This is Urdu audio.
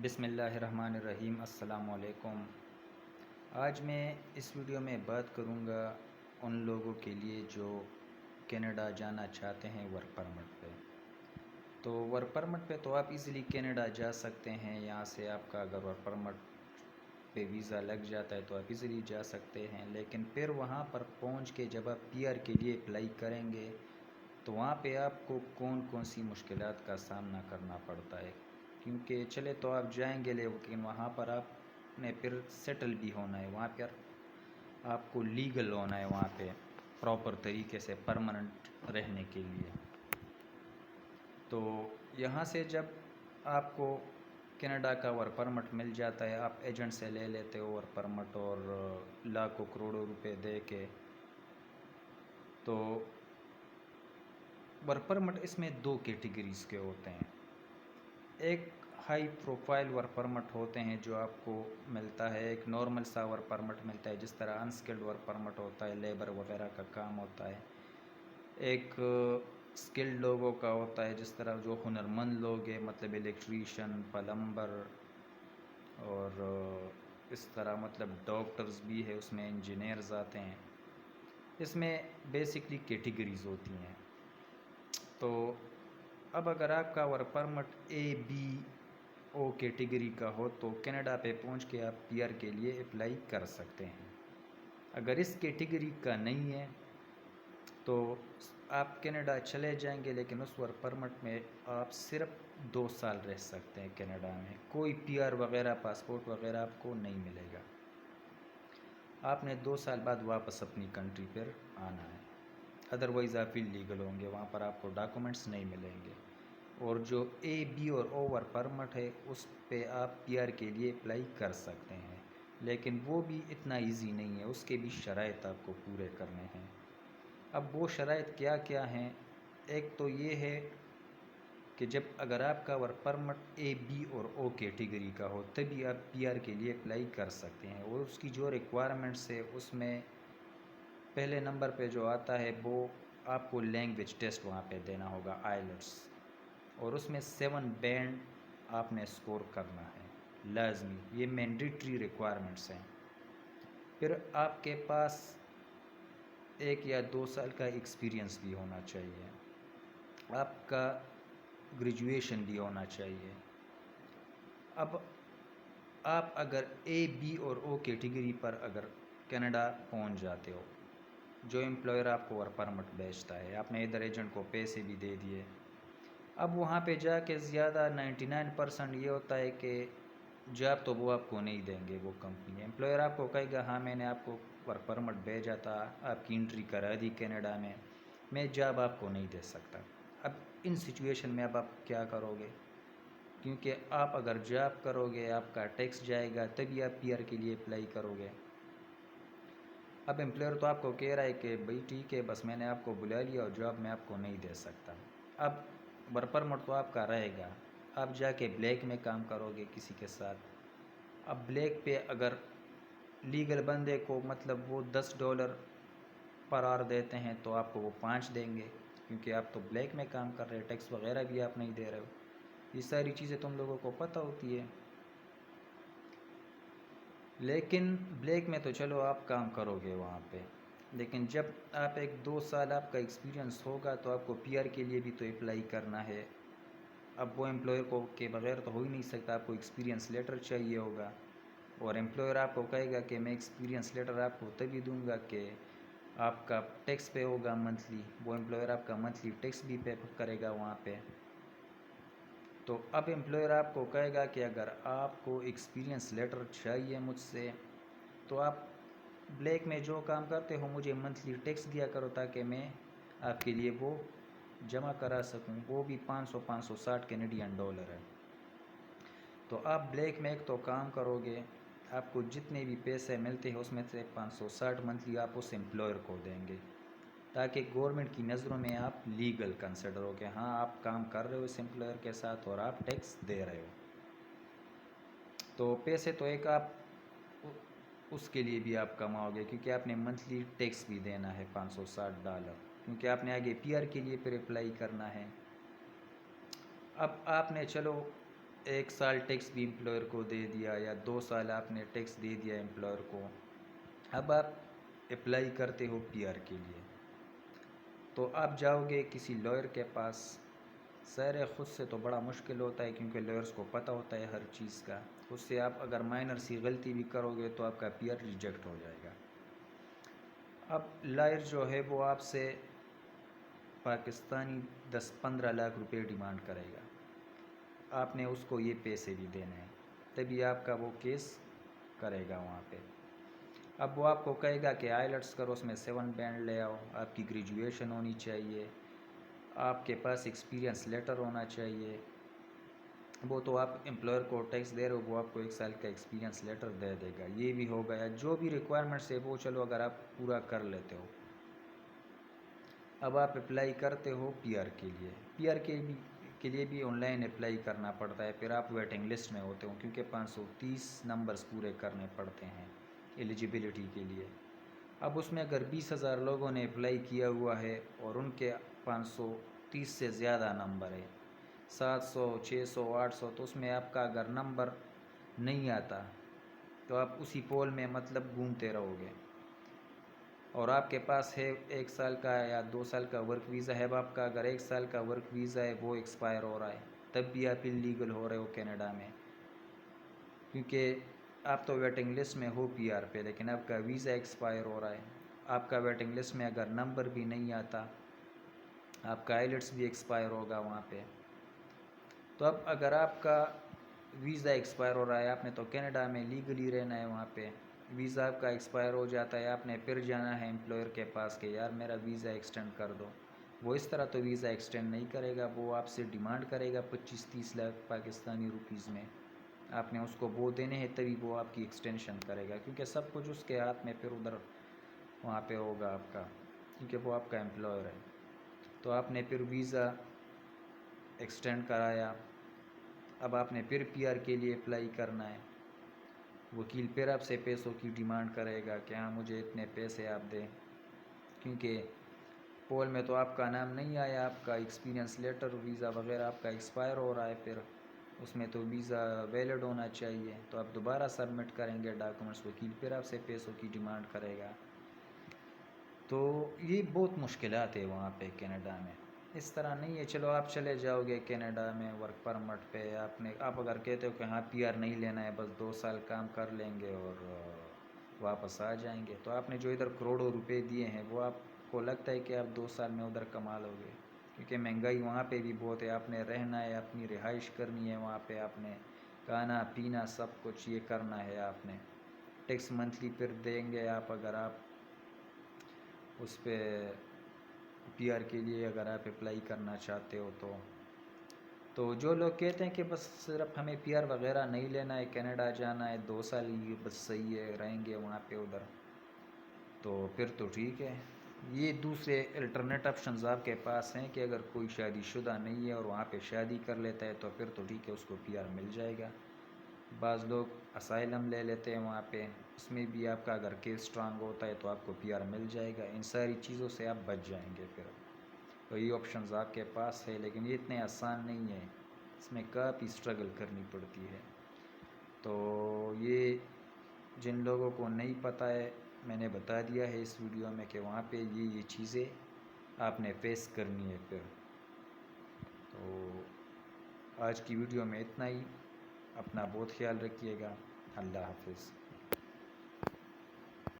بسم اللہ الرحمن الرحیم۔ السلام علیکم۔ آج میں اس ویڈیو میں بات کروں گا ان لوگوں کے لیے جو کینیڈا جانا چاہتے ہیں ورک پرمٹ پہ۔ تو ورک پرمٹ پہ تو آپ ایزیلی کینیڈا جا سکتے ہیں۔ یہاں سے آپ کا اگر ورک پرمٹ پہ ویزا لگ جاتا ہے تو آپ ایزیلی جا سکتے ہیں، لیکن پھر وہاں پر پہنچ کے جب آپ پی آر کے لیے اپلائی کریں گے تو وہاں پہ آپ کو کون سی مشکلات کا سامنا کرنا پڑتا ہے، کیونکہ چلے تو آپ جائیں گے لیکن وہاں پر آپ نے پھر سیٹل بھی ہونا ہے، وہاں پر آپ کو لیگل ہونا ہے، وہاں پہ پراپر طریقے سے پرماننٹ رہنے کے لیے۔ تو یہاں سے جب آپ کو کینیڈا کا ورک پرمٹ مل جاتا ہے، آپ ایجنٹ سے لے لیتے ہو ورک پرمٹ اور لاکھوں کروڑوں روپے دے کے، تو ورک پرمٹ اس میں دو کیٹیگریز کے ہوتے ہیں۔ ایک ہائی پروفائل ورک پرمٹ ہوتے ہیں جو آپ کو ملتا ہے، ایک نارمل سا ورک پرمٹ ملتا ہے جس طرح انسکلڈ ورک پرمٹ ہوتا ہے، لیبر وغیرہ کا کام ہوتا ہے۔ ایک اسکلڈ لوگوں کا ہوتا ہے جس طرح جو ہنرمند لوگ ہیں، مطلب الیکٹریشین، پلمبر اور اس طرح مطلب ڈاکٹرز بھی ہے، اس میں انجینئرز آتے ہیں۔ اس میں بیسکلی کیٹیگریز ہوتی ہیں۔ تو اب اگر آپ کا ورک پرمٹ اے بی او کیٹیگری کا ہو تو کینیڈا پہ پہنچ کے آپ پی آر کے لیے اپلائی کر سکتے ہیں۔ اگر اس کیٹیگری کا نہیں ہے تو آپ کینیڈا چلے جائیں گے، لیکن اس ورک پرمٹ میں آپ صرف 2 سال رہ سکتے ہیں کینیڈا میں، کوئی پی آر وغیرہ پاسپورٹ وغیرہ آپ کو نہیں ملے گا۔ آپ نے 2 سال بعد واپس اپنی کنٹری پر آنا ہے، ادروائز آپ لیگل ہوں گے، وہاں پر آپ کو ڈاکومنٹس نہیں ملیں گے۔ اور جو اے بی اور او ورک پرمٹ ہے اس پہ آپ پی آر کے لیے اپلائی کر سکتے ہیں، لیکن وہ بھی اتنا ایزی نہیں ہے، اس کے بھی شرائط آپ کو پورے کرنے ہیں۔ اب وہ شرائط کیا کیا ہیں؟ ایک تو یہ ہے کہ جب اگر آپ کا ورک پرمٹ اے بی اور او کیٹیگری کا ہو تبھی آپ پی آر کے لیے اپلائی کر سکتے ہیں، اور اس کی جو ریکوائرمنٹس ہے اس میں پہلے نمبر پہ جو آتا ہے وہ آپ کو لینگویج ٹیسٹ وہاں پہ دینا ہوگا، آئیلٹس، اور اس میں 7 بینڈ آپ نے سکور کرنا ہے لازمی، یہ مینڈیٹری ریکوائرمنٹس ہیں۔ پھر آپ کے پاس 1 یا 2 سال کا ایکسپیرینس بھی ہونا چاہیے، آپ کا گریجویشن بھی ہونا چاہیے۔ اب آپ اگر اے بی اور او کیٹیگری پر اگر کینیڈا پہنچ جاتے ہو، جو امپلائر آپ کو ورک پرمٹ بھیجتا ہے، آپ نے ادھر ایجنٹ کو پیسے بھی دے دیے، اب وہاں پہ جا کے زیادہ 99% یہ ہوتا ہے کہ جاب تو وہ آپ کو نہیں دیں گے، وہ کمپنی امپلائر آپ کو کہے گا ہاں میں نے آپ کو ورک پرمٹ بھیجا تھا، آپ کی انٹری کرا دی کینیڈا میں جاب آپ کو نہیں دے سکتا۔ اب ان سچویشن میں اب آپ کیا کرو گے؟ کیونکہ آپ اگر جاب کرو گے آپ کا ٹیکس جائے گا، تبھی آپ پی آر کے لیے اپلائی کرو گے۔ اب امپلائر تو آپ کو کہہ رہا ہے کہ بھائی ٹھیک ہے، بس میں نے آپ کو بلا لیا اور جاب میں آپ کو نہیں دے سکتا۔ اب ورک پرمٹ تو آپ کا رہے گا، آپ جا کے بلیک میں کام کرو گے کسی کے ساتھ۔ اب بلیک پہ اگر لیگل بندے کو مطلب وہ $10 پر آور دیتے ہیں تو آپ کو وہ 5 دیں گے، کیونکہ آپ تو بلیک میں کام کر رہے ہیں، ٹیکس وغیرہ بھی آپ نہیں دے رہے ہو۔ یہ ساری چیزیں تم لوگوں کو پتہ ہوتی ہے، لیکن بلیک میں تو چلو آپ کام کرو گے وہاں پہ، لیکن جب آپ 1-2 سال آپ کا ایکسپیرینس ہوگا تو آپ کو پی آر کے لیے بھی تو اپلائی کرنا ہے۔ اب وہ امپلائر کو کے بغیر تو ہو ہی نہیں سکتا، آپ کو ایکسپیرینس لیٹر چاہیے ہوگا، اور امپلائر آپ کو کہے گا کہ میں ایکسپیرینس لیٹر آپ کو تبھی دوں گا کہ آپ کا ٹیکس پے ہوگا منتھلی، وہ امپلائر آپ کا منتھلی ٹیکس بھی پے کرے گا وہاں پہ۔ تو اب امپلائر آپ کو کہے گا کہ اگر آپ کو ایکسپیرینس لیٹر چاہیے مجھ سے تو آپ بلیک میں جو کام کرتے ہو مجھے منتھلی ٹیکس دیا کرو تاکہ میں آپ کے لیے وہ جمع کرا سکوں، وہ بھی 560 کینیڈین ڈالر ہے۔ تو آپ بلیک میں ایک تو کام کرو گے، آپ کو جتنے بھی پیسے ملتے ہیں اس میں سے 560 منتھلی آپ اس امپلائر کو دیں گے، تاکہ گورنمنٹ کی نظروں میں آپ لیگل کنسیڈر ہو کہ ہاں آپ کام کر رہے ہو اس امپلائر کے ساتھ اور آپ ٹیکس دے رہے ہو۔ تو پیسے تو ایک آپ اس کے لیے بھی آپ کماؤ گے، کیونکہ آپ نے منتھلی ٹیکس بھی دینا ہے $560، کیونکہ آپ نے آگے پی آر کے لیے پھر اپلائی کرنا ہے۔ اب آپ نے چلو 1 سال ٹیکس بھی امپلائر کو دے دیا یا 2 سال آپ نے ٹیکس دے دیا امپلائر کو، اب آپ اپلائی کرتے ہو پی آر کے لیے، تو آپ جاؤ گے کسی لائر کے پاس. ظاہر ہے خود سے تو بڑا مشکل ہوتا ہے کیونکہ لائرس کو پتہ ہوتا ہے ہر چیز کا. خود سے آپ اگر مائنر سی غلطی بھی کرو گے تو آپ کا پی آر ریجیکٹ ہو جائے گا. اب لائر جو ہے وہ آپ سے پاکستانی 10-15 لاکھ روپے ڈیمانڈ کرے گا. آپ نے اس کو یہ پیسے بھی دینے ہیں، تبھی آپ کا وہ کیس کرے گا وہاں پہ. اب وہ آپ کو کہے گا کہ آئیلٹس کرو، اس میں 7 بینڈ لے آؤ، آپ کی گریجویشن ہونی چاہیے، آپ کے پاس ایکسپیرینس لیٹر ہونا چاہیے. وہ تو آپ امپلائر کو ٹیکس دے رہے ہو، وہ آپ کو 1 سال کا ایکسپیرینس لیٹر دے دے گا. یہ بھی ہو گیا، جو بھی ریکوائرمنٹس ہے وہ چلو اگر آپ پورا کر لیتے ہو. اب آپ اپلائی کرتے ہو پی آر کے لیے. پی آر کے لیے بھی آن لائن اپلائی کرنا پڑتا ہے. پھر آپ ویٹنگ لسٹ میں ہوتے ہو کیونکہ 530 نمبرز پورے کرنے پڑتے ہیں ایلیجیبلٹی کے لیے. اب اس میں اگر 20,000 لوگوں نے اپلائی کیا ہوا ہے اور ان کے 530 سے زیادہ نمبر ہے، 700 600 800، تو اس میں آپ کا اگر نمبر نہیں آتا تو آپ اسی پول میں مطلب گھومتے رہو گے. اور آپ کے پاس ہے 1 سال کا یا 2 سال کا ورک ویزا ہے. اب آپ کا اگر 1 سال کا ورک ویزا ہے وہ ایکسپائر ہو رہا ہے، تب بھی آپ انلیگل ہو رہے ہو کینیڈا میں، کیونکہ آپ تو ویٹنگ لسٹ میں ہو پی آر پہ، لیکن آپ کا ویزا ایکسپائر ہو رہا ہے. آپ کا ویٹنگ لسٹ میں اگر نمبر بھی نہیں آتا، آپ کا آئیلٹس بھی ایکسپائر ہوگا وہاں پہ. تو اب اگر آپ کا ویزا ایکسپائر ہو رہا ہے، آپ نے تو کینیڈا میں لیگلی رہنا ہے، وہاں پہ ویزا آپ کا ایکسپائر ہو جاتا ہے، آپ نے پھر جانا ہے امپلائر کے پاس کہ یار میرا ویزا ایکسٹینڈ کر دو. وہ اس طرح تو ویزا ایکسٹینڈ نہیں کرے گا، وہ آپ سے ڈیمانڈ کرے گا 25-30 لاکھ پاکستانی روپیز میں. آپ نے اس کو وہ دینے ہیں تبھی وہ آپ کی ایکسٹینشن کرے گا، کیونکہ سب کچھ اس کے ہاتھ میں پھر ادھر وہاں پہ ہوگا آپ کا، کیونکہ وہ آپ کا امپلائر ہے. تو آپ نے پھر ویزا ایکسٹینڈ کرایا. اب آپ نے پھر پی آر کے لیے اپلائی کرنا ہے. وکیل پھر آپ سے پیسوں کی ڈیمانڈ کرے گا کہ ہاں مجھے اتنے پیسے آپ دیں، کیونکہ پول میں تو آپ کا نام نہیں آیا، آپ کا ایکسپیرینس لیٹر ویزا وغیرہ آپ کا ایکسپائر ہو رہا ہے. پھر اس میں تو ویزا ویلڈ ہونا چاہیے، تو آپ دوبارہ سبمٹ کریں گے ڈاکومنٹس، وکیل پھر آپ سے پیسوں کی ڈیمانڈ کرے گا. تو یہ بہت مشکلات ہے وہاں پہ کینیڈا میں. اس طرح نہیں ہے چلو آپ چلے جاؤ گے کینیڈا میں ورک پرمٹ پہ، آپ اگر کہتے ہو کہ ہاں پی آر نہیں لینا ہے، بس 2 سال کام کر لیں گے اور واپس آ جائیں گے، تو آپ نے جو ادھر کروڑوں روپے دیے ہیں وہ آپ کو لگتا ہے کہ آپ 2 سال میں ادھر کما لو گے؟ کیونکہ مہنگائی وہاں پہ بھی بہت ہے. آپ نے رہنا ہے، اپنی رہائش کرنی ہے وہاں پہ، آپ نے کھانا پینا سب کچھ یہ کرنا ہے. آپ نے ٹیکس منتھلی پھر دیں گے آپ، اگر آپ اس پہ پی آر کے لیے اگر آپ اپلائی کرنا چاہتے ہو تو جو لوگ کہتے ہیں کہ بس صرف ہمیں پی آر وغیرہ نہیں لینا ہے، کینیڈا جانا ہے 2 سال ہی بس صحیح ہے، رہیں گے وہاں پہ ادھر، تو پھر تو ٹھیک ہے. یہ دوسرے الٹرنیٹ آپشنز آپ کے پاس ہیں کہ اگر کوئی شادی شدہ نہیں ہے اور وہاں پہ شادی کر لیتا ہے تو پھر تو ٹھیک ہے، اس کو پی آر مل جائے گا. بعض لوگ اسائلم لے لیتے ہیں وہاں پہ، اس میں بھی آپ کا اگر کیس اسٹرانگ ہوتا ہے تو آپ کو پی آر مل جائے گا. ان ساری چیزوں سے آپ بچ جائیں گے پھر. تو یہ آپشنز آپ کے پاس ہے، لیکن یہ اتنے آسان نہیں ہے، اس میں کافی اسٹرگل کرنی پڑتی ہے. تو یہ جن لوگوں کو نہیں پتہ ہے میں نے بتا دیا ہے اس ویڈیو میں کہ وہاں پہ یہ چیزیں آپ نے فیس کرنی ہے پھر. تو آج کی ویڈیو میں اتنا ہی. اپنا بہت خیال رکھیے گا. اللہ حافظ.